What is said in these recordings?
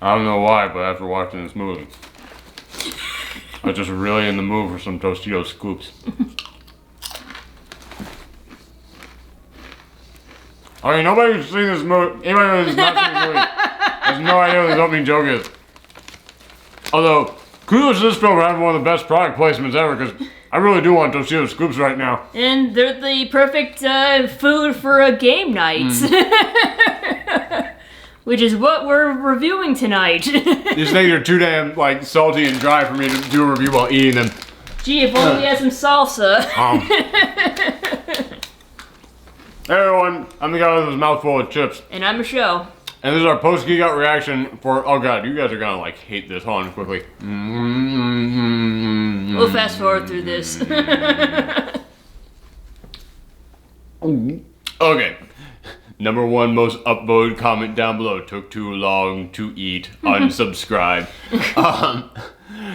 I don't know why, but after watching this movie, I was just really in the mood for some Tostitos scoops. I mean, nobody who's seen this movie, anybody who's not seen this movie, has no idea what this opening joke is. Although, kudos to this film for having one of the best product placements ever, because I really do want Tostitos scoops right now. And they're the perfect food for a game night. Which is what we're reviewing tonight. You just think you're too damn, like, salty and dry for me to do a review while eating them. Gee, if only we had some salsa. Hey everyone, I'm the guy with his mouth full of chips. And I'm Michelle. And this is our post-Geekout reaction for, oh god, you guys are gonna like hate this. Hold on quickly. We'll fast forward through this. Okay. Number one most upvoted comment down below. Took too long to eat. Unsubscribe.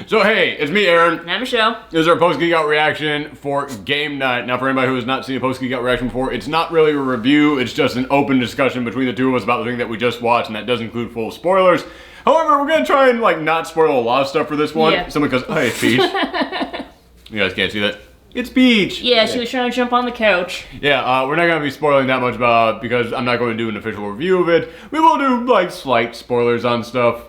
So hey, it's me, Aaron. And I'm Michelle. This is our post-Geekout reaction for Game Night. Now for anybody who has not seen a post-Geekout reaction before, it's not really a review, it's just an open discussion between the two of us about the thing that we just watched, and that does include full spoilers. However, we're gonna try and like not spoil a lot of stuff for this one. Yeah. Simply because, hey, Peach. You guys can't see that. It's Peach! Yeah, she was trying to jump on the couch. Yeah, we're not going to be spoiling that much about it because I'm not going to do an official review of it. We will do, like, slight spoilers on stuff,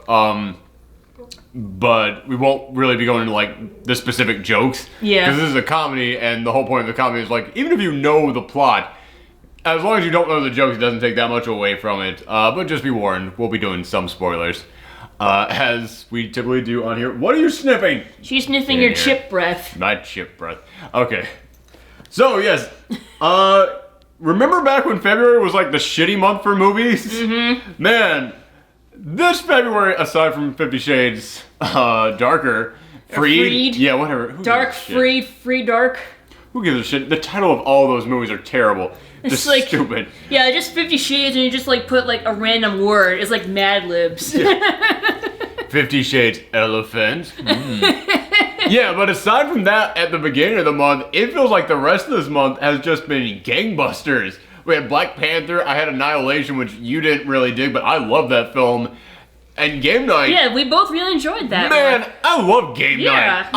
but we won't really be going into, like, the specific jokes. Yeah. Because this is a comedy, and the whole point of the comedy is, like, even if you know the plot, as long as you don't know the jokes, it doesn't take that much away from it. But just be warned, we'll be doing some spoilers. As we typically do on here. What are you sniffing? She's sniffing your chip breath. My chip breath. Okay. So, yes. Remember back when February was like the shitty month for movies? Mm-hmm. Man, this February, aside from 50 Shades Darker, Freed? Yeah, whatever. Who Dark, Free Dark. Who gives a shit? The title of all those movies are terrible. Just like, stupid. Yeah, just 50 Shades and you just like put like a random word. It's like Mad Libs. Yeah. 50 Shades Elephant. Yeah, but aside from that, at the beginning of the month, it feels like the rest of this month has just been gangbusters. We had Black Panther, I had Annihilation, which you didn't really dig, but I love that film. And Game Night. Yeah, we both really enjoyed that. Man, I love Game Night.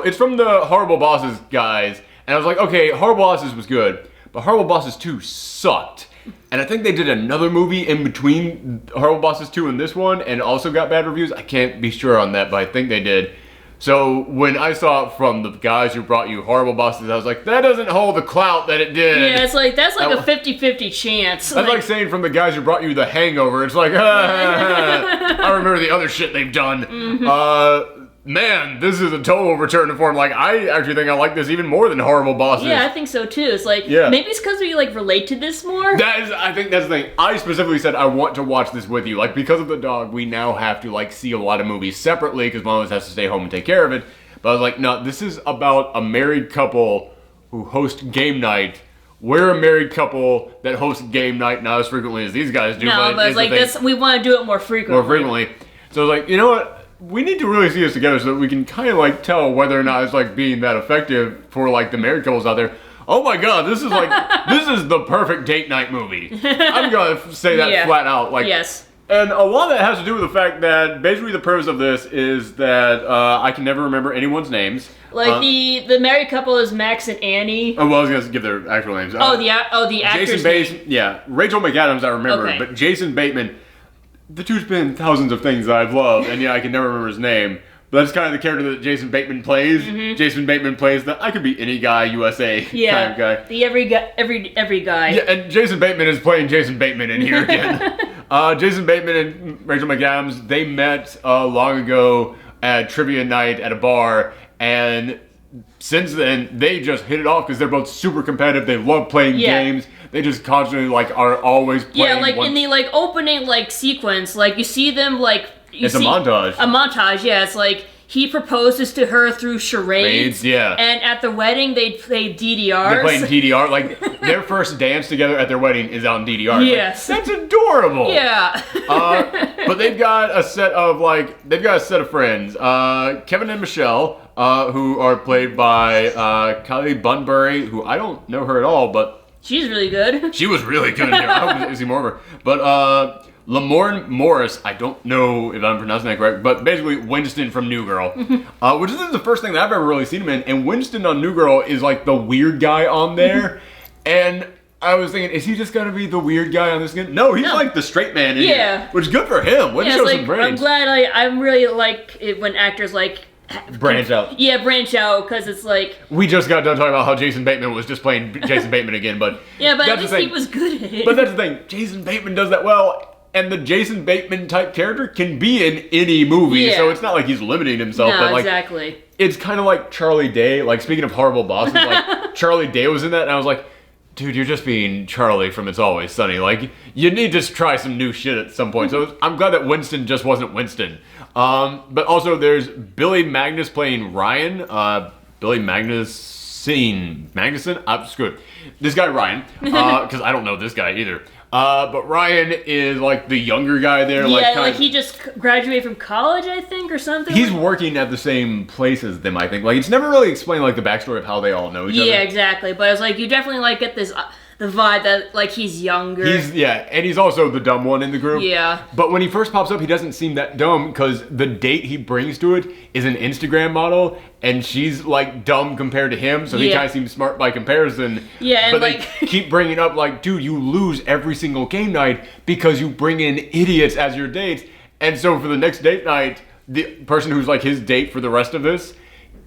It's from the Horrible Bosses guys, and I was like, okay, Horrible Bosses was good, but Horrible Bosses 2 sucked. And I think they did another movie in between Horrible Bosses 2 and this one, and also got bad reviews. I can't be sure on that, but I think they did. So when I saw it from the guys who brought you Horrible Bosses, I was like, that doesn't hold the clout that it did. Yeah, it's like, that's like a 50-50 chance. That's like saying from the guys who brought you The Hangover, it's like, I remember the other shit they've done. Mm-hmm. Man, this is a total return to form. Like, I actually think I like this even more than Horrible Bosses. Yeah, I think so too. It's like, maybe it's because we like relate to this more. I think that's the thing. I specifically said I want to watch this with you. Like, because of the dog, we now have to like see a lot of movies separately because one of us has to stay home and take care of it. But I was like, no, this is about a married couple who host game night. We're a married couple that hosts game night not as frequently as these guys do. No, but it's like this, we want to do it more frequently. More frequently. So I was like, you know what? We need to really see this together so that we can kind of like tell whether or not it's like being that effective for like the married couples out there. Oh my god, this is like, this is the perfect date night movie. I'm gonna say that flat out. Like, yes. And a lot of that has to do with the fact that basically the purpose of this is that I can never remember anyone's names. Like the married couple is Max and Annie. Oh, well, I was gonna give their actual names. The actor's Jason Bateman. Yeah, Rachel McAdams I remember, okay. But Jason Bateman. The dude's been in thousands of things that I've loved, and yeah, I can never remember his name. But that's kind of the character that Jason Bateman plays. Mm-hmm. Jason Bateman plays the I could be any guy USA kind of guy. The every guy. Yeah, and Jason Bateman is playing Jason Bateman in here again. Jason Bateman and Rachel McAdams, they met long ago at trivia night at a bar, and since then they just hit it off because they're both super competitive. They love playing games. They just constantly like are always playing. Yeah, like in the like opening like sequence, like you see them like it's a montage. A montage, yeah. It's like he proposes to her through charades. Yeah. And at the wedding they play DDRs. They're playing DDR. Like their first dance together at their wedding is on DDR. Yes. Like, that's adorable. Yeah. But they've got a set of friends. Kevin and Michelle, who are played by Kylie Bunbury, who I don't know her at all, but She's really good. She was really good in here. I hope we see more of her. But Lamorne Morris, I don't know if I'm pronouncing that correct, but basically Winston from New Girl, which is the first thing that I've ever really seen him in. And Winston on New Girl is like the weird guy on there. And I was thinking, is he just gonna be the weird guy on this again? No, he's like the straight man in here, which is good for him. Let's show some brains. I'm glad. I really like it when actors like branch out. Yeah, branch out, because it's like... We just got done talking about how Jason Bateman was just playing Jason Bateman again, but... Yeah, but at least he was good at it. But that's the thing, Jason Bateman does that well, and the Jason Bateman type character can be in any movie, so it's not like he's limiting himself. No, but like, exactly. It's kind of like Charlie Day, like speaking of horrible bosses, like Charlie Day was in that, and I was like, dude, you're just being Charlie from It's Always Sunny. Like, you need to try some new shit at some point. So I'm glad that Winston just wasn't Winston. But also there's Billy Magnus playing Ryan. Billy Magnuson? I'm screwed. This guy Ryan, because I don't know this guy either. But Ryan is like the younger guy there. Yeah, like he just graduated from college, I think, or something. He's working at the same place as them, I think. Like, it's never really explained like the backstory of how they all know each other. Yeah, exactly. But it's like you definitely like get this the vibe that like he's younger. And he's also the dumb one in the group. Yeah. But when he first pops up, he doesn't seem that dumb because the date he brings to it is an Instagram model, and she's like dumb compared to him, so he kind of seems smart by comparison. Yeah, but they keep bringing up like, dude, you lose every single game night because you bring in idiots as your dates, and so for the next date night, the person who's like his date for the rest of this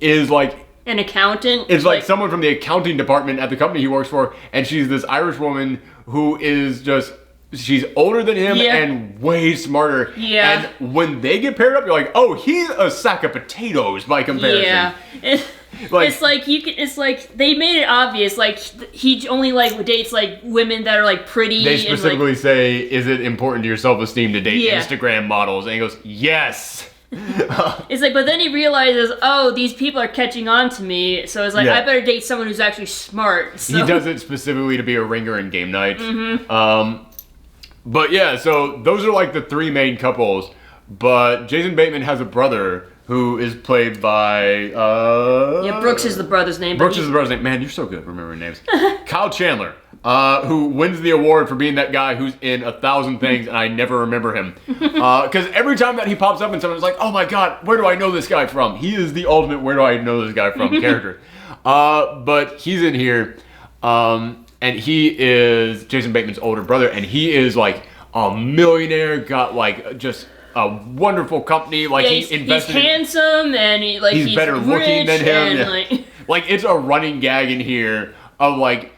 is like an accountant. It's like someone from the accounting department at the company he works for, and she's this Irish woman who is just, she's older than him and way smarter. Yeah. And when they get paired up, you're like, oh, he's a sack of potatoes by comparison. Yeah. It's like you can. It's like they made it obvious. Like he only like dates like women that are like pretty. They specifically say, "Is it important to your self-esteem to date Instagram models?" And he goes, "Yes." It's like, but then he realizes, oh, these people are catching on to me, so it's like I better date someone who's actually smart. So. He does it specifically to be a ringer in game night. But yeah, so those are like the three main couples. But Jason Bateman has a brother who is played by Brooks is the brother's name. Brooks is the brother's name. Man, you're so good at remembering names. Kyle Chandler, who wins the award for being that guy who's in 1,000 things and I never remember him. Because every time that he pops up and someone's like, oh my god, where do I know this guy from? He is the ultimate where do I know this guy from character. But he's in here, and he is Jason Bateman's older brother, and he is like a millionaire, got like just a wonderful company. Like he's invested. He's handsome and he's better looking than him. And, like it's a running gag in here of like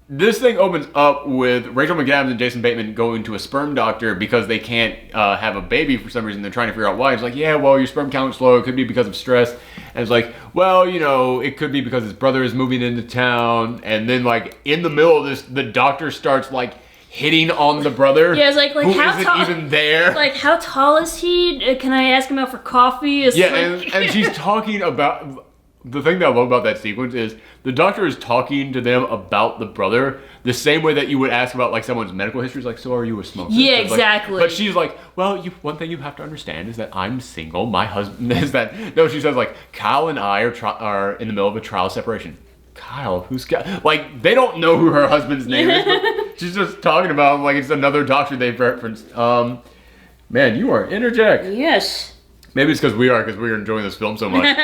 this thing opens up with Rachel McAdams and Jason Bateman going to a sperm doctor because they can't have a baby for some reason. They're trying to figure out why. It's like, yeah, well, your sperm count's slow. It could be because of stress. And it's like, well, you know, it could be because his brother is moving into town. And then like in the middle of this, the doctor starts like hitting on the brother. Yeah, it's like who how isn't tall? Even there. Like, how tall is he? Can I ask him out for coffee? It's and she's talking about. The thing that I love about that sequence is the doctor is talking to them about the brother the same way that you would ask about like someone's medical history. It's like, so are you a smoker? Yeah, like, exactly. but she's like, well, one thing you have to understand is that I'm single. My husband is that. No, she says like, Kyle and I are in the middle of a trial separation. Kyle, who's Kyle? Like, they don't know who her husband's name is. But she's just talking about him like it's another doctor they've referenced. Man, you are interject. Yes. Maybe it's because we're enjoying this film so much.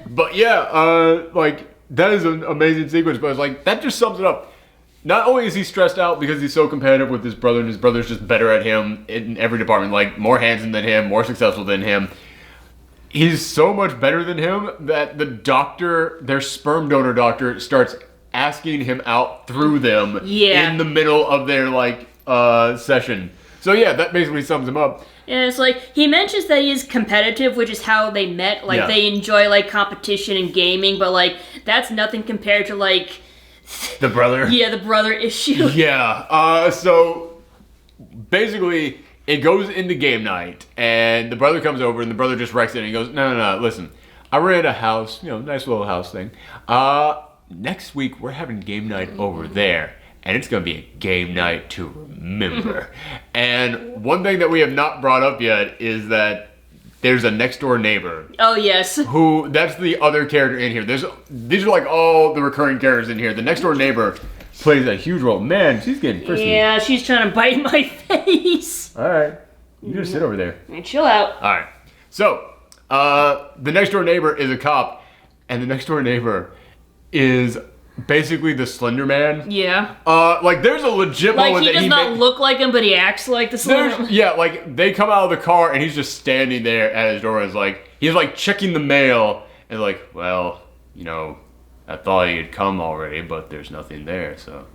But yeah, like, that is an amazing sequence, but it's like, that just sums it up. Not only is he stressed out because he's so competitive with his brother, and his brother's just better at him in every department, like, more handsome than him, more successful than him. He's so much better than him that the doctor, their sperm donor doctor, starts asking him out through them in the middle of their, like, session. So yeah, that basically sums him up. And it's like, he mentions that he is competitive, which is how they met. Like, they enjoy, like, competition and gaming, but, like, that's nothing compared to, like... The brother? Yeah, the brother issue. Yeah, so, basically, it goes into game night, and the brother comes over, and the brother just wrecks it, and he goes, no, listen, I rented a house, you know, nice little house thing. Next week, we're having game night over there. And it's going to be a game night to remember. And one thing that we have not brought up yet is that there's a next door neighbor. Oh, yes. That's the other character in here. These are like all the recurring characters in here. The next door neighbor, plays a huge role. Man, she's getting frisky. Yeah, she's trying to bite my face. All right. You just sit over there. And chill out. All right. So, the next door neighbor is a cop, and the next door neighbor is basically the Slender Man. Yeah. Like there's a legit moment that he does not look like him, but he acts like the Slender Man. Yeah, like they come out of the car and he's just standing there at his door and is like, he's like checking the mail and like, well, you know, I thought he had come already, but there's nothing there, so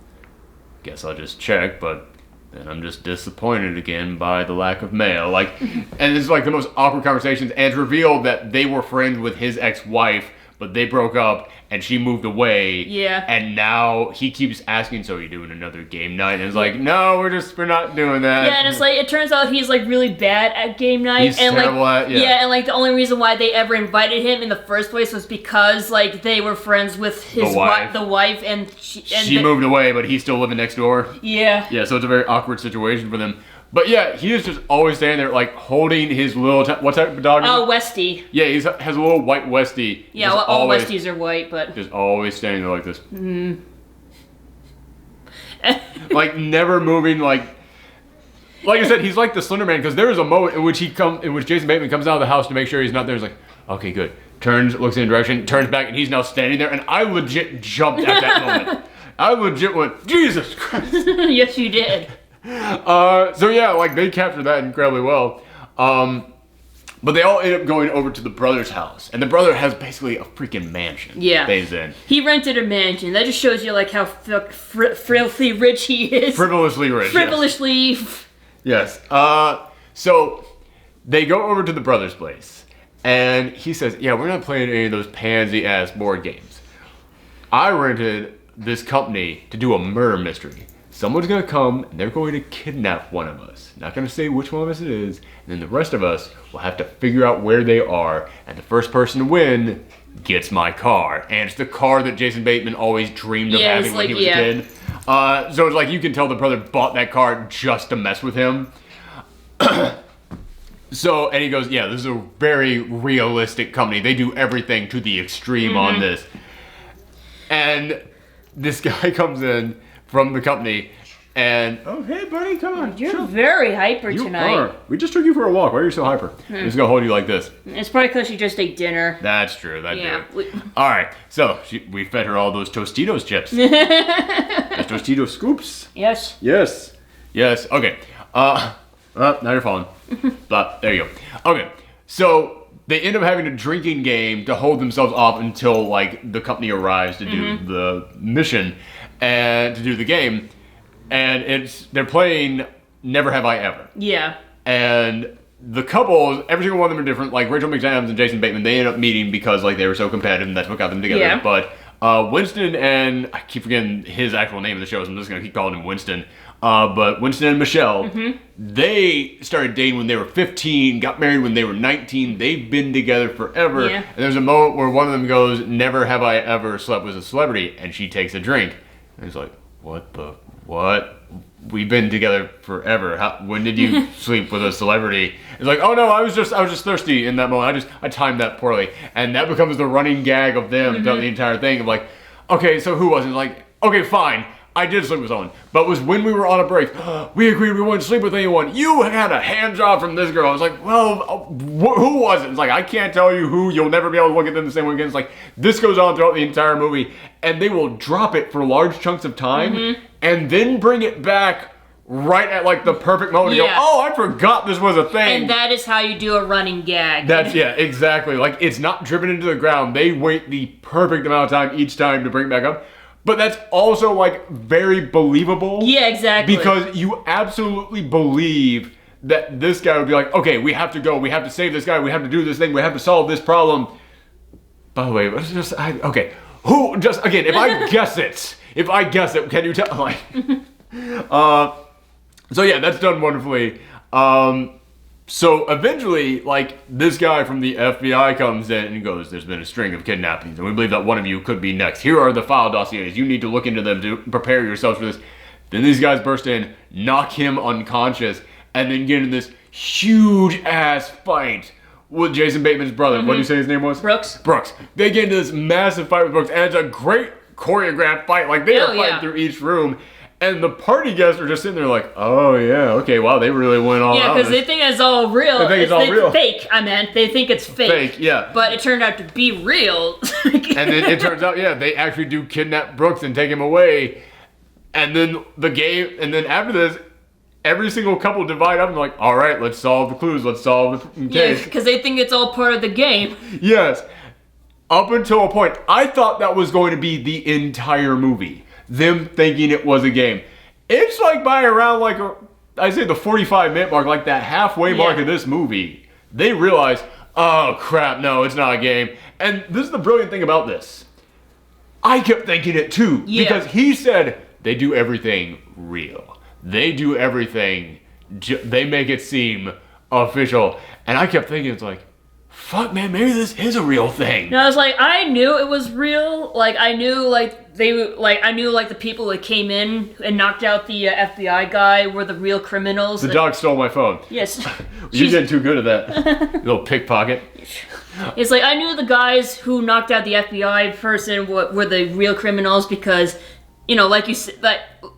guess I'll just check, but then I'm just disappointed again by the lack of mail. Like, and it's like the most awkward conversations, and it's revealed that they were friends with his ex-wife, but they broke up and she moved away. Yeah. And now he keeps asking, so are you doing another game night? And it's like, no, we're not doing that. Yeah, and it's like, it turns out he's like really bad at game night. He's terrible at, yeah, and like the only reason why they ever invited him in the first place was because like they were friends with his the wife, and she moved away, but he's still living next door. Yeah. Yeah, so it's a very awkward situation for them. But yeah, he is just always standing there, like, holding his little... what type of dog is it? Oh, Westie. Yeah, he has a little white Westie. Yeah, well, all Westies are white, but... Just always standing there like this. Mm. Like, never moving, like I said, he's like the Slender Man, because there is a moment in which Jason Bateman comes out of the house to make sure he's not there. He's like, okay, good. Turns, looks in a direction, turns back, and he's now standing there, and I legit jumped at that moment. I legit went, Jesus Christ. Yes, you did. So yeah, like they captured that incredibly well. But they all end up going over to the brother's house, and the brother has basically a freaking mansion. Yeah, stays in. He rented a mansion. That just shows you like how frivolously rich he is. Frivolously rich. Frivolously. Yes. So they go over to the brother's place, and he says, "Yeah, we're not playing any of those pansy-ass board games. I rented this company to do a murder mystery. Someone's gonna come and they're going to kidnap one of us. Not gonna say which one of us it is, and then the rest of us will have to figure out where they are, and the first person to win gets my car." And it's the car that Jason Bateman always dreamed of having when he was a kid. So it's like you can tell the brother bought that car just to mess with him. So, and he goes, yeah, this is a very realistic company. They do everything to the extreme on this. And this guy comes in from the company, and oh hey buddy, come on. You're very hyper tonight. Are. We just took you for a walk. Why are you so hyper? I'm just gonna hold you like this. It's probably because you just ate dinner. That's true. That all right. So we fed her all those Tostitos chips. Those Tostito scoops. Yes. Yes. Yes. Okay. Now you're falling. But there you go. Okay. So they end up having a drinking game to hold themselves off until like the company arrives to do the mission and to do the game, and they're playing Never Have I Ever. Yeah. And the couples, every single one of them are different. Like Rachel McAdams and Jason Bateman, they end up meeting because like they were so competitive, and that's what got them together. Yeah. But Winston and I keep forgetting his actual name of the show, so I'm just gonna keep calling him Winston. But Winston and Michelle, they started dating when they were 15, got married when they were 19. They've been together forever. Yeah. And there's a moment where one of them goes, "Never have I ever slept with a celebrity," and she takes a drink. And he's like, what? We've been together forever. When did you sleep with a celebrity? It's like, oh no, I was just thirsty in that moment. I timed that poorly. And that becomes the running gag of them throughout the entire thing of like, okay, so who was it? Like, okay, fine. I did sleep with someone, but it was when we were on a break. We agreed we wouldn't sleep with anyone. You had a hand job from this girl. I was like, well, who was it? It's like, I can't tell you who. You'll never be able to look at them the same way again. It's like, this goes on throughout the entire movie, and they will drop it for large chunks of time, and then bring it back right at like the perfect moment. Yeah. You go, oh, I forgot this was a thing. And that is how you do a running gag. Yeah, exactly. Like, it's not driven into the ground. They wait the perfect amount of time each time to bring it back up. But that's also, like, very believable. Yeah, exactly. Because you absolutely believe that this guy would be like, okay, we have to go. We have to save this guy. We have to do this thing. We have to solve this problem. By the way, okay. Who, just, again, if I guess it, can you tell? Like, so, yeah, that's done wonderfully. So eventually, like, this guy from the FBI comes in and goes, there's been a string of kidnappings, and we believe that one of you could be next. Here are the file dossiers. You need to look into them to prepare yourselves for this. Then these guys burst in, knock him unconscious, and then get into this huge-ass fight with Jason Bateman's brother. What did you say his name was? Brooks. They get into this massive fight with Brooks, and it's a great choreographed fight. Like, they are fighting through each room. And the party guests are just sitting there like, oh, yeah, okay, wow, they really went all out. Yeah, because they think it's all real. They think it's all real. Fake, I meant. They think it's fake. Fake, yeah. But it turned out to be real. And then it turns out, they actually do kidnap Brooks and take him away. And then after this, every single couple divide up and like, all right, let's solve the clues, let's solve the case. Yeah, because they think it's all part of the game. Yes. Up until a point, I thought that was going to be the entire movie. Them thinking it was a game. It's like by around I say the 45-minute mark, like that halfway mark of this movie, they realize, oh crap, no, it's not a game. And this is the brilliant thing about this. I kept thinking it too, because he said they do everything real. They do everything, they make it seem official. And I kept thinking, it's like, fuck, man, maybe this is a real thing. No, I was like, I knew it was real. Like, I knew, the people that came in and knocked out the FBI guy were the real criminals. The dog stole my phone. Yes. You're getting too good at that. Little pickpocket. It's like, I knew the guys who knocked out the FBI person were the real criminals because, like you said,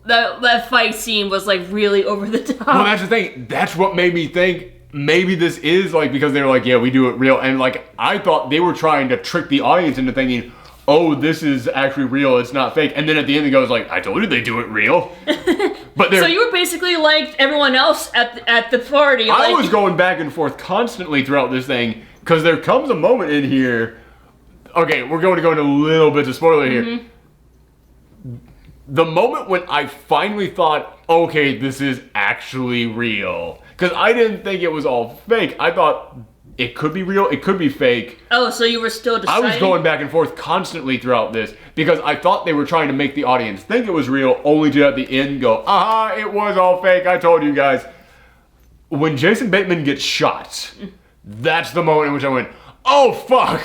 that fight scene was, like, really over the top. Well, that's the thing. That's what made me think maybe this is, like, because they were like, yeah, we do it real. And, like, I thought they were trying to trick the audience into thinking, oh, this is actually real, it's not fake. And then at the end it goes like, I told you they do it real. But so you were basically like everyone else at the party. I was going back and forth constantly throughout this thing, because there comes a moment in here, okay, we're going to go into a little bit of spoiler here. The moment when I finally thought, okay, this is actually real. Because I didn't think it was all fake. I thought it could be real, it could be fake. Oh, so you were still deciding? I was going back and forth constantly throughout this because I thought they were trying to make the audience think it was real, only to at the end go, aha, it was all fake, I told you guys. When Jason Bateman gets shot, that's the moment in which I went, oh fuck,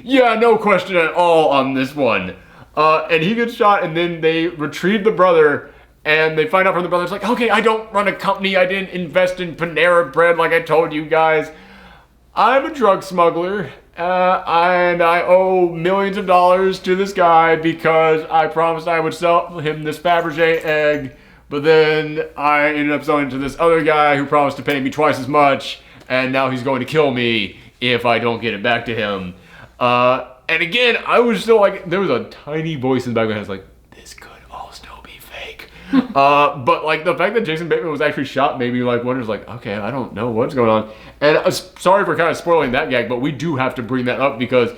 yeah, no question at all on this one. And he gets shot, and then they retrieve the brother, and they find out from the brother, it's like, okay, I don't run a company, I didn't invest in Panera Bread like I told you guys. I'm a drug smuggler, and I owe millions of dollars to this guy because I promised I would sell him this Fabergé egg, but then I ended up selling it to this other guy who promised to pay me twice as much, and now he's going to kill me if I don't get it back to him. And again, I was still like, there was a tiny voice in the back of my head that's like, this could all still be fake. But like the fact that Jason Bateman was actually shot made me like wonder, like, okay, I don't know what's going on. And sorry for kind of spoiling that gag, but we do have to bring that up because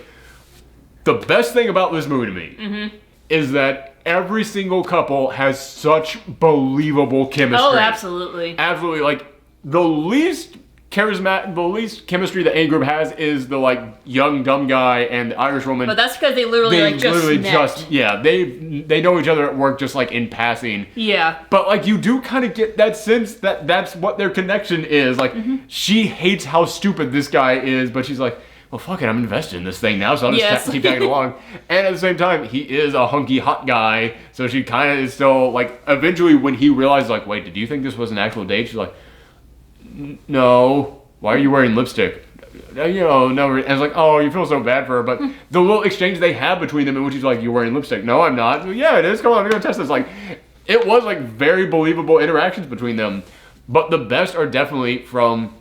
the best thing about this movie to me is that every single couple has such believable chemistry. Oh, absolutely. Absolutely. Like the least chemistry that any group has is the like young dumb guy and the Irish woman. But that's because they literally just met. They know each other at work just like in passing. Yeah. But like you do kind of get that sense that that's what their connection is. Like she hates how stupid this guy is, but she's like, well, fuck it, I'm invested in this thing now, so I'll just keep tagging along. And at the same time, he is a hunky hot guy, so she kind of is still like. Eventually, when he realizes, like, wait, did you think this was an actual date? She's like, no, why are you wearing lipstick? No. And it's like, oh, you feel so bad for her. But the little exchange they have between them in which he's like, you're wearing lipstick. No, I'm not. Yeah, it is. Come on, I'm going to test this. Like, it was like very believable interactions between them. But the best are definitely from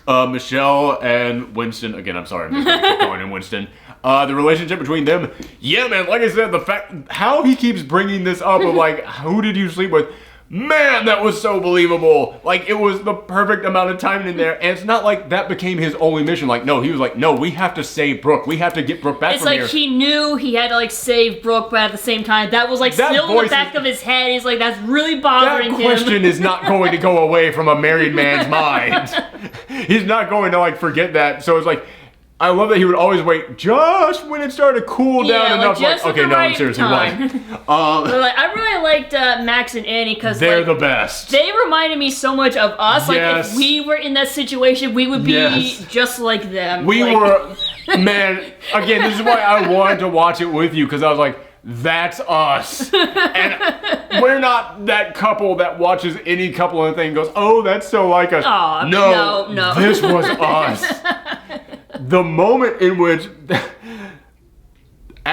Michelle and Winston. Again, I'm sorry, I'm just going in Winston. The relationship between them. Yeah, man, like I said, the fact, how he keeps bringing this up of like, who did you sleep with? Man, that was so believable. Like, it was the perfect amount of time in there. And it's not like that became his only mission. Like, no, he was like, no, we have to save Brooke. We have to get Brooke back from here. It's like he knew he had to, like, save Brooke, but at the same time, that was, like, still in the back of his head. He's like, that's really bothering him. That question is not going to go away from a married man's mind. He's not going to, like, forget that. So it's like, I love that he would always wait just when it started to cool down enough. Like, okay, no, I'm seriously, what? I really liked Max and Annie because they're the best. They reminded me so much of us. Like, if we were in that situation, we would be just like them. We were, man, again, this is why I wanted to watch it with you, because I was like, that's us. And we're not that couple that watches any couple and thing and goes, oh, that's so like us. Aw, no. This was us. The moment in which,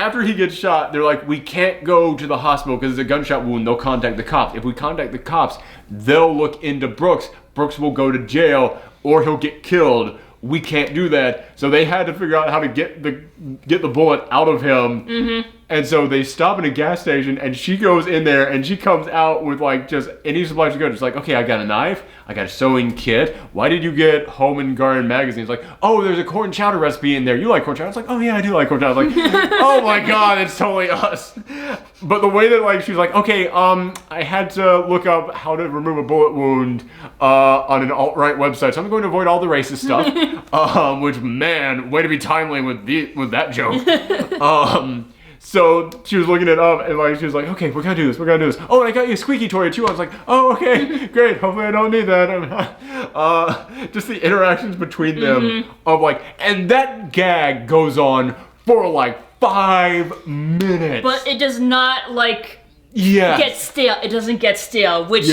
after he gets shot, they're like, we can't go to the hospital because it's a gunshot wound. They'll contact the cops. If we contact the cops, they'll look into Brooks. Brooks will go to jail or he'll get killed. We can't do that. So they had to figure out how to get the bullet out of him. Mm-hmm. And so they stop at a gas station and she goes in there and she comes out with like just any supplies to go. It's like, okay, I got a knife. I got a sewing kit. Why did you get Home and Garden magazine? It's like, oh, there's a corn chowder recipe in there. You like corn chowder? It's like, oh yeah, I do like corn chowder. I was like, oh my God, it's totally us. But the way that like, she's like, okay, I had to look up how to remove a bullet wound on an alt-right website. So I'm going to avoid all the racist stuff. Which, man, way to be timely with that joke. So she was looking it up and like she was like, okay, we're gonna do this. Oh, and I got you a squeaky toy too. I was like, oh, okay, great. Hopefully I don't need that. Just the interactions between them of like, and that gag goes on for like 5 minutes. But it does not like get stale. It doesn't get stale, which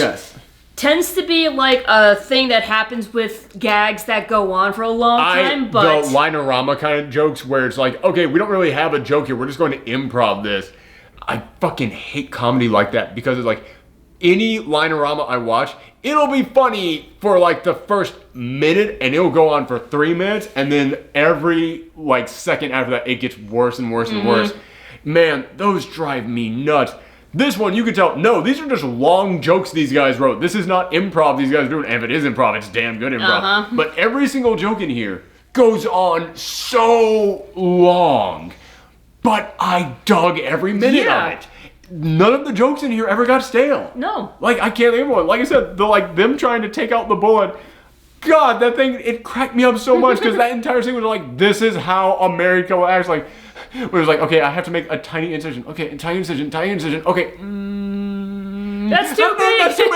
tends to be like a thing that happens with gags that go on for a long time. But the line-orama kind of jokes where it's like, okay, we don't really have a joke here. We're just going to improv this. I fucking hate comedy like that because it's like any line-orama I watch, it'll be funny for like the first minute and it'll go on for 3 minutes and then every like second after that it gets worse and worse and worse. Man, those drive me nuts. This one, you could tell, no, these are just long jokes these guys wrote. This is not improv these guys are doing. And if it is improv, it's damn good improv. But every single joke in here goes on so long. But I dug every minute of it. None of the jokes in here ever got stale. No. Like, I can't think of one. Like I said, them trying to take out the bullet. God, that thing, it cracked me up so much because that entire scene was like, this is how a married couple acts. Like, where it was like, okay, I have to make a tiny incision. Okay, tiny incision. Okay. That's too big. That's too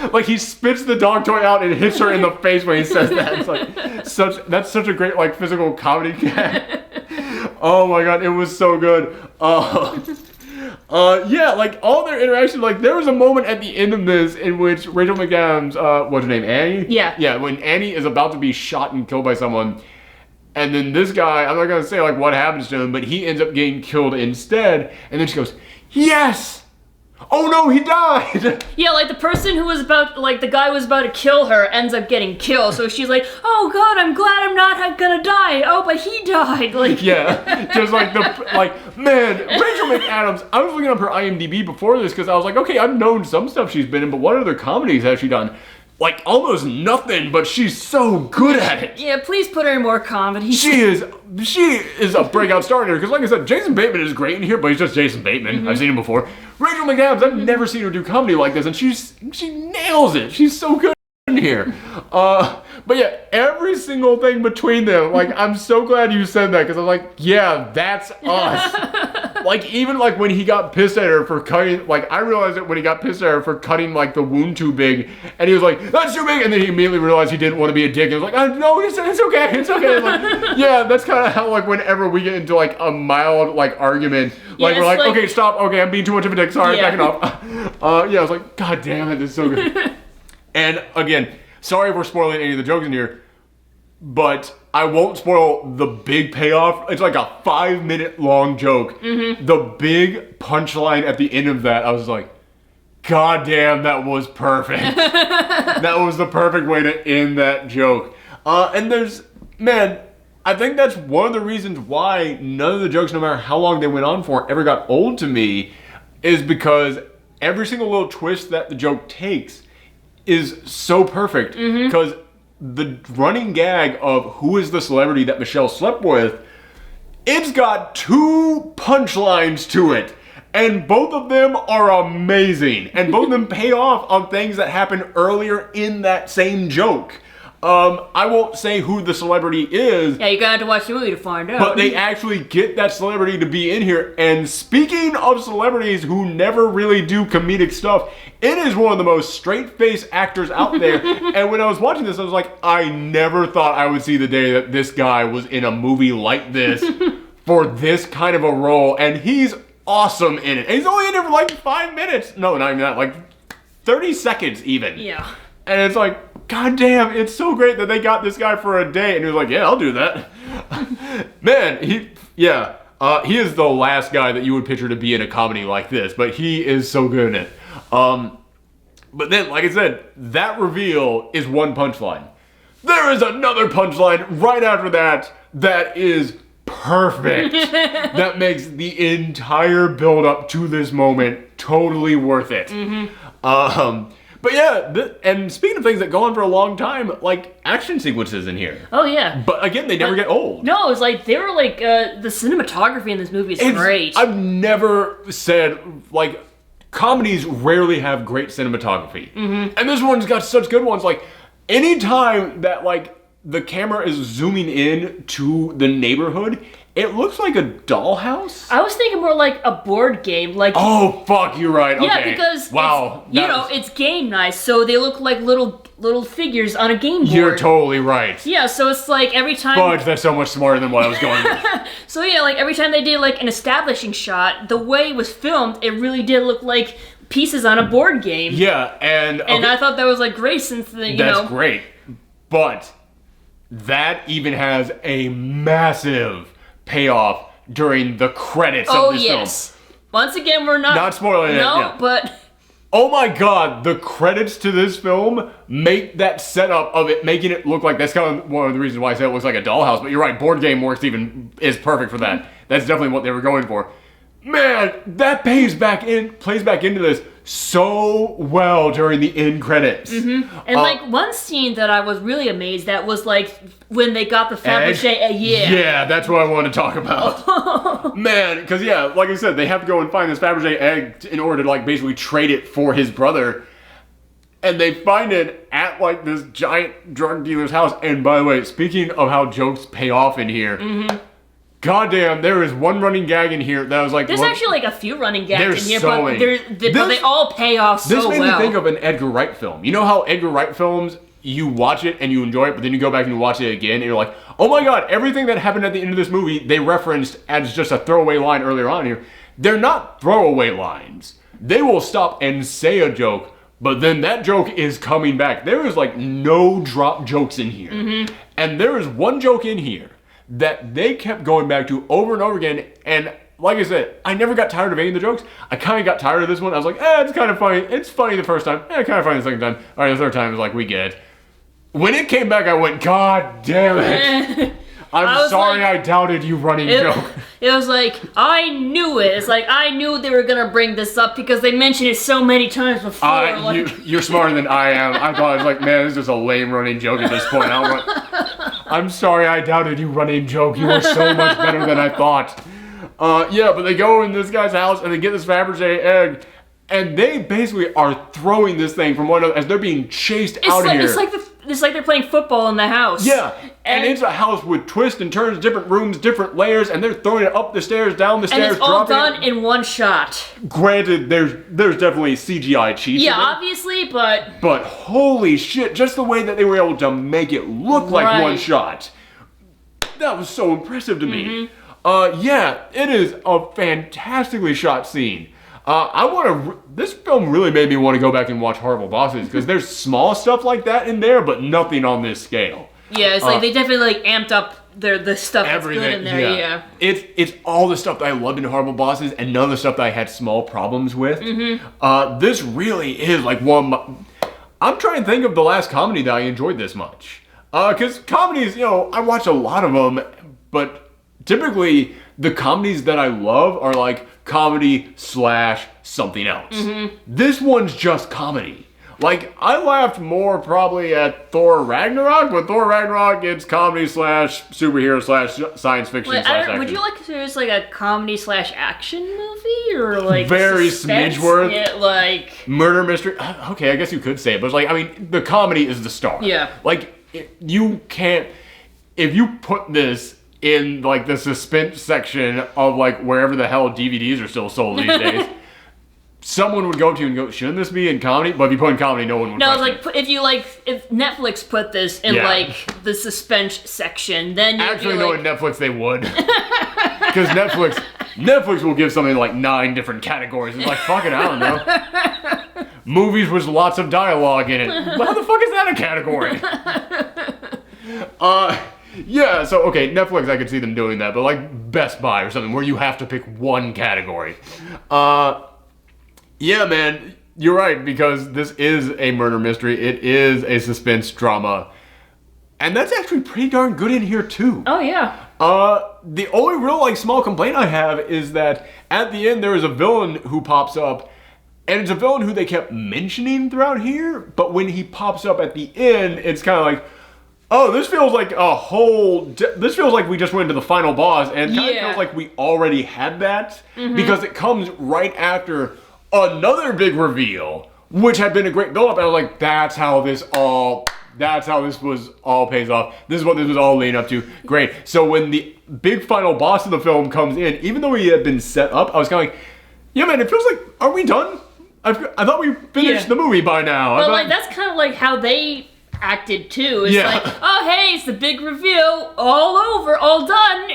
big. Like he spits the dog toy out and hits her in the face when he says that. It's like that's such a great like physical comedy gag. Oh my God, it was so good. Yeah, like all their interactions, like there was a moment at the end of this in which Rachel McAdams, what's her name, Annie? Yeah, when Annie is about to be shot and killed by someone. And then this guy, I'm not going to say like what happens to him, but he ends up getting killed instead. And then she goes, yes! Oh no, he died! Yeah, like the person who was the guy was about to kill her ends up getting killed. So she's like, oh God, I'm glad I'm not gonna die. Oh, but he died. Like, yeah, just like man, Rachel McAdams, I was looking up her IMDb before this because I was like, okay, I've known some stuff she's been in, but what other comedies has she done? Like, almost nothing, but she's so good at it. Yeah, please put her in more comedy. She is a breakout star in here, because like I said, Jason Bateman is great in here, but he's just Jason Bateman. I've seen him before. Rachel McAdams, I've never seen her do comedy like this, and she nails it. She's so good in here. But yeah, every single thing between them, like, I'm so glad you said that, because I was like, yeah, that's us. Like, even like when he got pissed at her for cutting, like, I realized it when he got pissed at her for cutting like the wound too big, and he was like, that's too big, and then he immediately realized he didn't want to be a dick, and was like, oh, no, it's okay. Like, yeah, that's kind of how like whenever we get into like a mild like argument, like we're like, okay, stop, okay, I'm being too much of a dick, sorry, backing off. Yeah, I was like, God damn it, this is so good. And again, sorry if we're spoiling any of the jokes in here, but I won't spoil the big payoff. It's like a 5-minute long joke. The big punchline at the end of that, I was like, God damn, that was perfect. That was the perfect way to end that joke. And I think that's one of the reasons why none of the jokes, no matter how long they went on for, ever got old to me, is because every single little twist that the joke takes is so perfect. Because the running gag of who is the celebrity that Michelle slept with, it's got 2 punchlines to it. And both of them are amazing. And both of them pay off on things that happen earlier in that same joke. I won't say who the celebrity is. Yeah, you're gonna have to watch the movie to find out. But they actually get that celebrity to be in here. And speaking of celebrities who never really do comedic stuff, it is one of the most straight-faced actors out there. And when I was watching this, I was like, I never thought I would see the day that this guy was in a movie like this for this kind of a role. And he's awesome in it. And he's only in it for like 5 minutes. No, not even that, like 30 seconds even. Yeah. And it's like, God damn, it's so great that they got this guy for a day. And he was like, yeah, I'll do that. Man, He is the last guy that you would picture to be in a comedy like this, but he is so good in it. But then, like I said, that reveal is one punchline. There is another punchline right after that is perfect. That makes the entire build-up to this moment totally worth it. But yeah, and speaking of things that go on for a long time, like action sequences in here. Oh yeah. But again, they never get old. No, it's like they were like the cinematography in this movie is great. I've never said like comedies rarely have great cinematography, and this one's got such good ones. Like anytime that like the camera is zooming in to the neighborhood, it looks like a dollhouse. I was thinking more like a board game, like. Oh fuck, you're right. Okay. Yeah, because wow, it's game nice, so they look like little figures on a game board. You're totally right. Yeah, so it's like every time. Fudge, that's so much smarter than what I was going with. So yeah, like every time they did like an establishing shot, the way it was filmed, it really did look like pieces on a board game. Yeah, and I thought that was like great since that's great, but that even has a massive payoff during the credits of this film. Once again, we're not spoiling it. No, but oh my god, the credits to this film make that setup of it, making it look like that's kind of one of the reasons why I said it looks like a dollhouse. But you're right, board game is perfect for that. That's definitely what they were going for. Man, that plays back into this so well during the end credits. And like one scene that I was really amazed at was like when they got the Fabergé egg. Yeah, that's what I want to talk about. Man, because yeah, like I said, they have to go and find this Fabergé egg in order to like basically trade it for his brother. And they find it at like this giant drug dealer's house. And by the way, speaking of how jokes pay off in here, goddamn, there is one running gag in here that was like... There's actually like a few running gags in here, so but they all pay off so well. This made me think of an Edgar Wright film. You know how Edgar Wright films, you watch it and you enjoy it, but then you go back and you watch it again and you're like, oh my god, everything that happened at the end of this movie, they referenced as just a throwaway line earlier on here. They're not throwaway lines. They will stop and say a joke, but then that joke is coming back. There is like no drop jokes in here. And there is one joke in here that they kept going back to over and over again, and like I said, I never got tired of any of the jokes. I kind of got tired of this one. I was like, it's kind of funny. It's funny the first time. Kind of funny the second time. All right, the third time, I was like, we get it. When it came back, I went, god damn it. I'm sorry I doubted you running joke. It was like, I knew it. It's like, I knew they were going to bring this up because they mentioned it so many times before. You're smarter than I am. I thought, I was like, man, this is just a lame running joke at this point. I'm sorry I doubted you running joke. You were so much better than I thought. Yeah, but they go in this guy's house and they get this Fabergé egg. And they basically are throwing this thing from one another as they're being chased out of here. It's like they're playing football in the house. Yeah, and it's a house with twists and turns, different rooms, different layers, and they're throwing it up the stairs, down the stairs, and it's all done in one shot. Granted, there's definitely CGI cheats. Yeah, obviously, but holy shit, just the way that they were able to make it look like one shot. That was so impressive to me. Yeah, it is a fantastically shot scene. This film really made me want to go back and watch Horrible Bosses because there's small stuff like that in there, but nothing on this scale. Yeah, it's like they definitely like amped up the stuff that's good in there. Yeah. It's all the stuff that I loved in Horrible Bosses and none of the stuff that I had small problems with. This really is like I'm trying to think of the last comedy that I enjoyed this much. Because comedies, I watch a lot of them, but typically the comedies that I love are like comedy / something else. This one's just comedy. Like, I laughed more probably at Thor Ragnarok, but Thor Ragnarok, it's comedy / superhero / science fiction / action. Would you like to it's like a comedy / action movie or like very suspense? Smidgeworth? Yeah, like murder mystery. Okay, I guess you could say it, but it's like, I mean, the comedy is the star. Yeah. Like, you can't, if you put this in like the suspense section of like wherever the hell DVDs are still sold these days, someone would go to you and go, shouldn't this be in comedy? But if you put in comedy, no one would. No, like if Netflix put this in like the suspense section, then actually no, in Netflix they would, because Netflix will give something like 9 different categories. It's like, fucking, I don't know. Movies with lots of dialogue in it. How the fuck is that a category? Yeah, so, okay, Netflix, I could see them doing that, but like Best Buy or something where you have to pick one category. Yeah, man, you're right, because this is a murder mystery. It is a suspense drama. And that's actually pretty darn good in here, too. Oh, yeah. The only real, like, small complaint I have is that at the end there is a villain who pops up, and it's a villain who they kept mentioning throughout here, but when he pops up at the end, it's kind of like, oh, this feels like this feels like we just went to the final boss, and it kind of feels like we already had that, because it comes right after another big reveal, which had been a great build-up, and I was like, that's how this was all pays off. This is what this was all leading up to. Great. So when the big final boss of the film comes in, even though he had been set up, I was kind of like, yeah, man, it feels like, are we done? I thought we finished the movie by now. But like that's kind of like how they acted too. It's like, oh hey, it's the big reveal, all over, all done.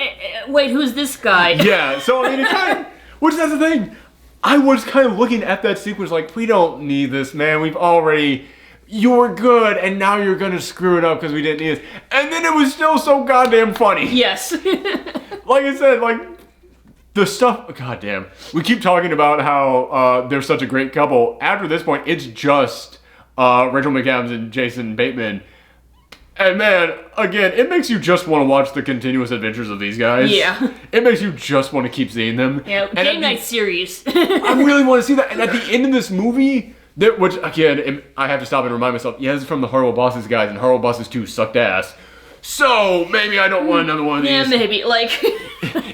Wait, who's this guy? Yeah. So I mean, it kind of, which that's the thing. I was kind of looking at that sequence like, we don't need this, man. You were good, and now you're gonna screw it up because we didn't need this. And then it was still so goddamn funny. Yes. Like I said, like, the stuff, goddamn. We keep talking about how they're such a great couple. After this point, it's just Rachel McAdams and Jason Bateman. And man, again, it makes you just want to watch the continuous adventures of these guys. Yeah. It makes you just want to keep seeing them. Yeah, game night series. I really want to see that. And at the end of this movie, which, again, I have to stop and remind myself, yeah, this is from the Horrible Bosses guys, and Horrible Bosses 2 sucked ass. So, maybe I don't want another one of these. Yeah, maybe, like...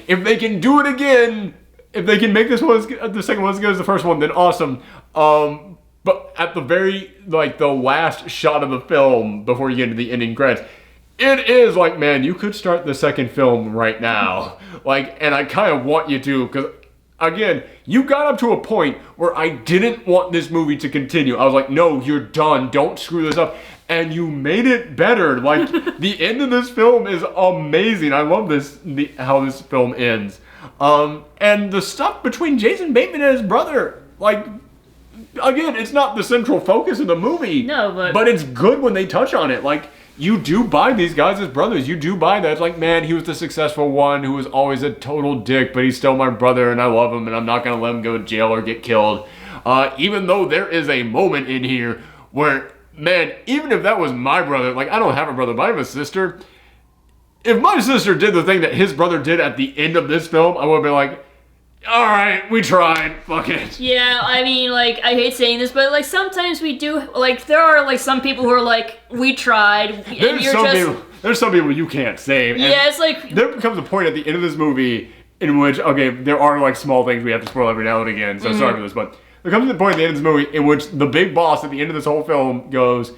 If they can do it again, if they can make this one, the second one as good as the first one, then awesome. But at the very, like, the last shot of the film, before you get into the ending credits, it is like, man, you could start the second film right now. Like, and I kind of want you to, because... Again, you got up to a point where I didn't want this movie to continue. I was like, no, you're done. Don't screw this up. And you made it better. Like, the end of this film is amazing. I love how this film ends. And the stuff between Jason Bateman and his brother, like, again, it's not the central focus of the movie. No, but it's good when they touch on it. Like, you do buy these guys as brothers. You do buy that. It's like, man, he was the successful one who was always a total dick, but he's still my brother and I love him and I'm not going to let him go to jail or get killed. Even though there is a moment in here where, man, even if that was my brother, like, I don't have a brother, but I have a sister. If my sister did the thing that his brother did at the end of this film, I would have been like, all right, we tried. Fuck it. Yeah, I mean, like, I hate saying this, but, like, sometimes we do, like, there are, like, some people who are like, we tried, and there's some people you can't save. Yeah, it's like... There becomes a point at the end of this movie in which, okay, there are, like, small things we have to spoil every now and again, so sorry for this, but there comes a point at the end of this movie in which the big boss at the end of this whole film goes,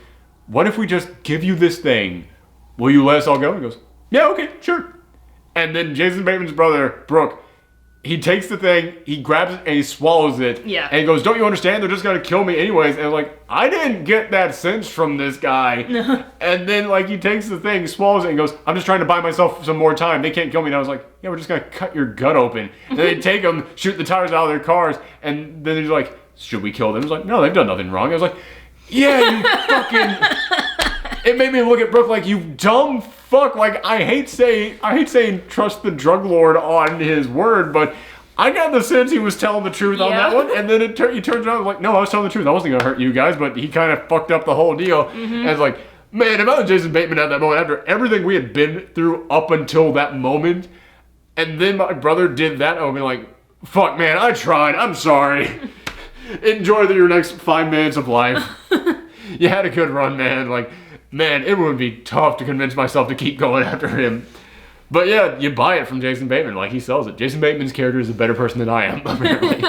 what if we just give you this thing? Will you let us all go? He goes, yeah, okay, sure. And then Jason Bateman's brother, Brooke, he takes the thing, he grabs it, and he swallows it. Yeah. And he goes, don't you understand? They're just going to kill me anyways. And I'm like, I didn't get that sense from this guy. And then, like, he takes the thing, swallows it, and goes, I'm just trying to buy myself some more time. They can't kill me. And I was like, yeah, we're just going to cut your gut open. And then they take them, shoot the tires out of their cars, and then he's like, should we kill them? I was like, no, they've done nothing wrong. I was like, yeah, you fucking... It made me look at Brooke like, you dumb fuck. Like, I hate saying trust the drug lord on his word, but I got the sense he was telling the truth on that one. And then he turns around and like, no, I was telling the truth. I wasn't going to hurt you guys, but he kind of fucked up the whole deal. And it's like, man, if I was Jason Bateman at that moment, after everything we had been through up until that moment, and then my brother did that, I would be like, fuck, man, I tried. I'm sorry. Enjoy your next 5 minutes of life. You had a good run, man. Like, man, it would be tough to convince myself to keep going after him. But yeah, you buy it from Jason Bateman. Like, he sells it. Jason Bateman's character is a better person than I am, apparently.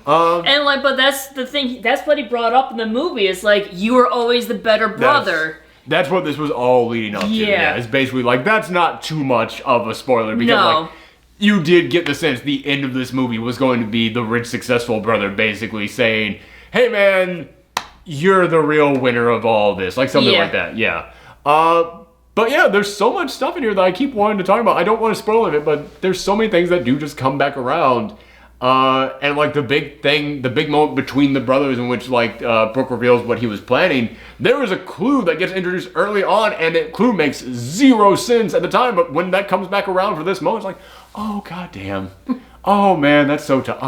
And, like, but that's the thing. That's what he brought up in the movie. It's like, you were always the better brother. That's what this was all leading up to. Yeah, it's basically, like, that's not too much of a spoiler. Because, like, you did get the sense the end of this movie was going to be the rich, successful brother basically saying, hey, man, you're the real winner of all this. Like, something like that, yeah. But yeah, there's so much stuff in here that I keep wanting to talk about. I don't want to spoil it, but there's so many things that do just come back around. And like the big moment between the brothers in which like Brooke reveals what he was planning, there is a clue that gets introduced early on, and that clue makes zero sense at the time, but when that comes back around for this moment, it's like, oh goddamn, oh man, that's so tough.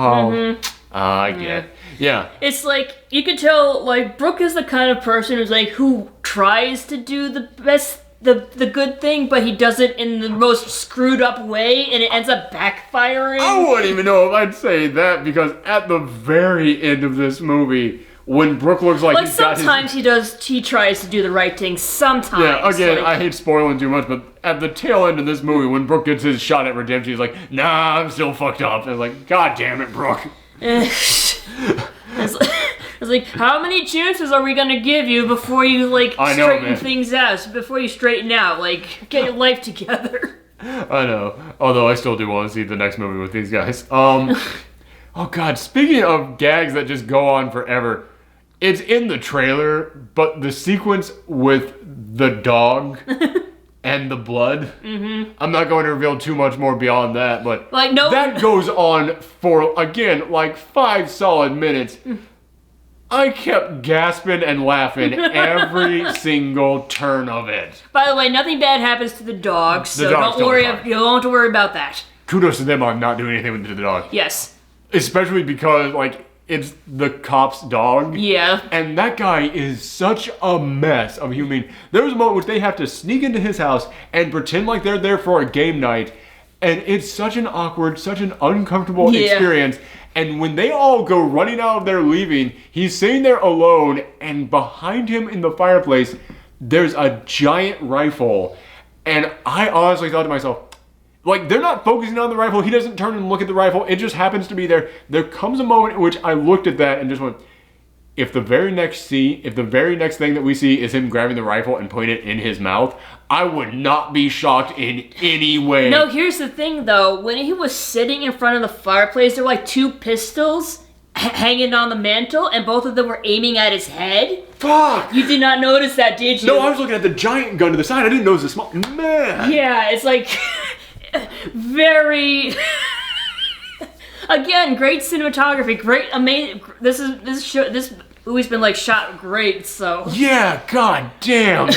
I get it. Yeah. It's like, you can tell, like, Brooke is the kind of person who's like, who tries to do the best, the good thing, but he does it in the most screwed up way, and it ends up backfiring. I wouldn't even know if I'd say that, because at the very end of this movie, when Brooke looks like he's got sometimes he tries to do the right thing, sometimes. Yeah, again, I hate spoiling too much, but at the tail end of this movie, when Brooke gets his shot at redemption, he's like, nah, I'm still fucked up. And it's like, god damn it, Brooke. It's like, how many chances are we gonna give you before you, like, straighten things out? Before you straighten out, like, get your life together. I know. Although I still do want to see the next movie with these guys. Oh god, speaking of gags that just go on forever, it's in the trailer, but the sequence with the dog and the blood, I'm not going to reveal too much more beyond that, but like, no, that goes on for, again, like 5 solid minutes. I kept gasping and laughing every single turn of it. By the way, nothing bad happens to the dog, so don't worry. You don't have to worry about that. Kudos to them on not doing anything with the dog. Yes. Especially because, like, it's the cop's dog. Yeah. And that guy is such a mess of a human being. There was a moment which they have to sneak into his house and pretend like they're there for a game night. And it's such an awkward, such an uncomfortable experience. And when they all go running out of there leaving, he's sitting there alone, and behind him in the fireplace, there's a giant rifle. And I honestly thought to myself, like, they're not focusing on the rifle. He doesn't turn and look at the rifle. It just happens to be there. There comes a moment in which I looked at that and just went, if the very next thing that we see is him grabbing the rifle and putting it in his mouth, I would not be shocked in any way. No, here's the thing, though. When he was sitting in front of the fireplace, there were like 2 pistols hanging on the mantle, and both of them were aiming at his head. Fuck! You did not notice that, did you? No, I was looking at the giant gun to the side. I didn't notice the small... Man! Yeah, it's like... very... Again, great cinematography, great, amazing... This movie's been, like, shot great, so... Yeah, god damn!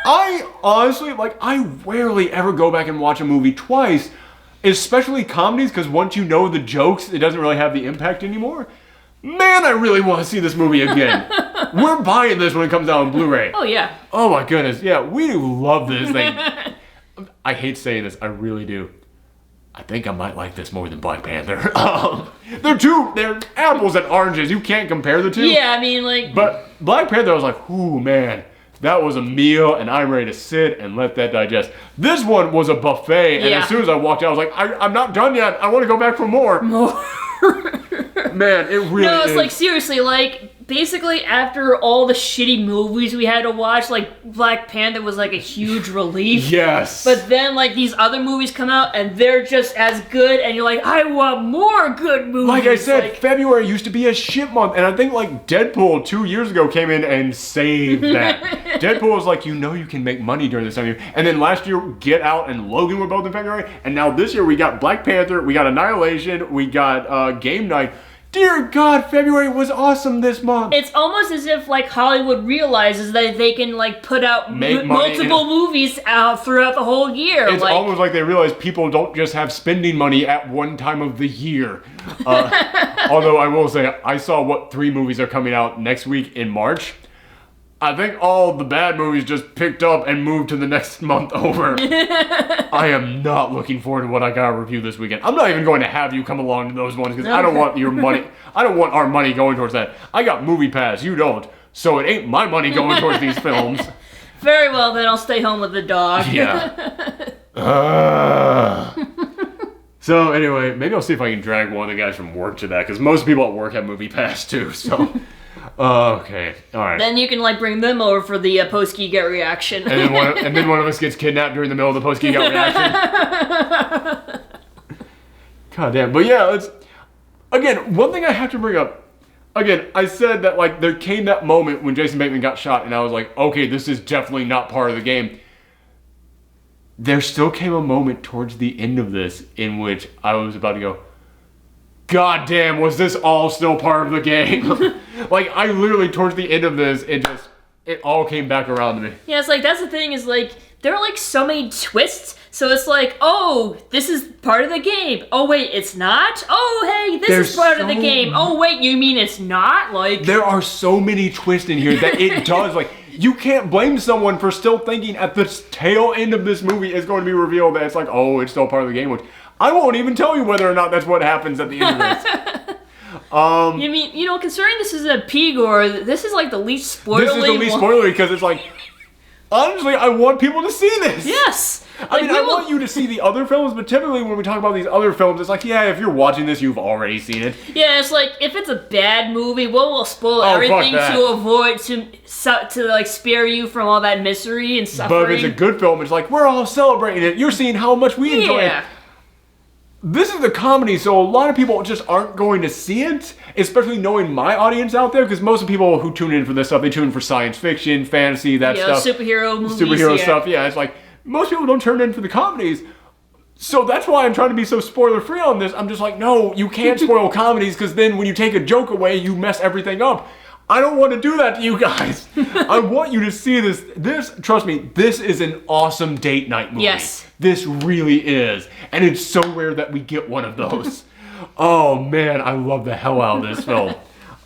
I honestly, like, I rarely ever go back and watch a movie twice, especially comedies, because once you know the jokes, it doesn't really have the impact anymore. Man, I really want to see this movie again. We're buying this when it comes out on Blu-ray. Oh, yeah. Oh, my goodness. Yeah, we love this thing. I hate saying this. I really do. I think I might like this more than Black Panther. They're apples and oranges. You can't compare the two. Yeah, I mean, like... But Black Panther, I was like, ooh, man. That was a meal, and I'm ready to sit and let that digest. This one was a buffet, and as soon as I walked out, I was like, I'm not done yet. I want to go back for more. Man, it really is. No, it's like, seriously, like, basically after all the shitty movies we had to watch, like, Black Panther was like a huge relief. Yes. But then, like, these other movies come out, and they're just as good, and you're like, I want more good movies. Like I said, February used to be a shit month, and I think, like, Deadpool 2 years ago came in and saved that. Deadpool was like, you know you can make money during this time of year. And then last year, Get Out and Logan were both in February, and now this year we got Black Panther, we got Annihilation, we got Game Night. Dear God, February was awesome this month. It's almost as if, like, Hollywood realizes that they can, like, put out multiple movies out throughout the whole year. It's almost like they realize people don't just have spending money at one time of the year. Although I will say, I saw 3 movies are coming out next week in March. I think all the bad movies just picked up and moved to the next month over. I am not looking forward to what I gotta review this weekend. I'm not even going to have you come along to those ones because I don't want your money. I don't want our money going towards that. I got Movie Pass, you don't. So it ain't my money going towards these films. Very well, then I'll stay home with the dog. Yeah. So anyway, maybe I'll see if I can drag one of the guys from work to that because most people at work have Movie Pass too, so... Okay, alright. Then you can, like, bring them over for the post-Geekout reaction. and then one of us gets kidnapped during the middle of the post-Geekout reaction. God damn. But yeah, again, one thing I have to bring up. Again, I said that, like, there came that moment when Jason Bateman got shot, and I was like, okay, this is definitely not part of the game. There still came a moment towards the end of this in which I was about to go, God damn, was this all still part of the game? Like, I literally, towards the end of this, it all came back around to me. Yeah, it's like, that's the thing, is like, there are like so many twists, so it's like, oh, this is part of the game. Oh wait, it's not? Oh hey, this is part of the game. Oh wait, you mean it's not? Like, there are so many twists in here that it does, like, you can't blame someone for still thinking at the tail end of this movie is going to be revealed that it's like, oh, it's still part of the game, which I won't even tell you whether or not that's what happens at the end of this. You mean, you know, considering this is a P-gore, this is like the least spoilery. This is the least spoilery because it's like, honestly, I want people to see this. Yes. I mean, I want you to see the other films, but typically when we talk about these other films, it's like, yeah, if you're watching this, you've already seen it. Yeah, it's like, if it's a bad movie, we'll spoil everything to avoid, to like spare you from all that misery and suffering. But if it's a good film, it's like, we're all celebrating it. You're seeing how much we enjoy it. This is a comedy, so a lot of people just aren't going to see it, especially knowing my audience out there, because most of the people who tune in for this stuff, they tune in for science fiction, fantasy, that stuff. Superhero movies. Superhero stuff, yeah. It's like, most people don't turn in for the comedies. So that's why I'm trying to be so spoiler-free on this. I'm just like, no, you can't spoil comedies, because then when you take a joke away, you mess everything up. I don't want to do that to you guys. I want you to see this. Trust me, this is an awesome date night movie. Yes. This really is. And it's so rare that we get one of those. Oh man, I love the hell out of this film.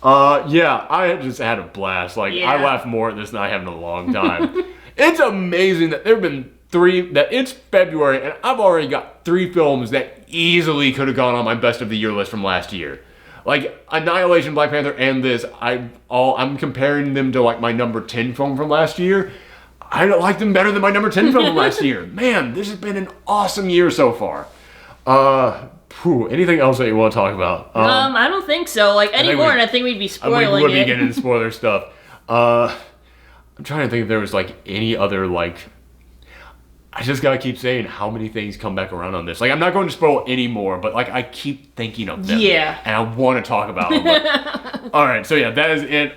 Yeah, I just had a blast. Like, I laughed more at this than I have in a long time. It's amazing that there have been it's February, and I've already got 3 films that easily could have gone on my best of the year list from last year. Like, Annihilation, Black Panther, and this, I'm comparing them to, like, my number 10 film from last year. I don't like them better than my number 10 film from last year. Man, this has been an awesome year so far. Anything else that you want to talk about? I don't think so. Like, anymore, and I think we'd be spoiling it. We would be getting into spoiler stuff. I'm trying to think if there was, like, any other, like... I just gotta keep saying how many things come back around on this. Like, I'm not going to spoil any more, but, like, I keep thinking of them. Yeah. And I want to talk about them. But... Alright, so yeah, that is it.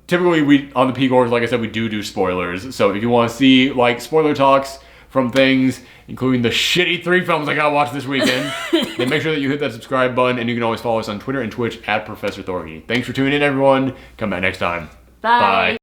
Typically, on the P-Gores, like I said, we do spoilers. So if you want to see, like, spoiler talks from things, including the shitty 3 films I gotta watch this weekend, then make sure that you hit that subscribe button, and you can always follow us on Twitter and Twitch at Professor Thorgy. Thanks for tuning in, everyone. Come back next time. Bye.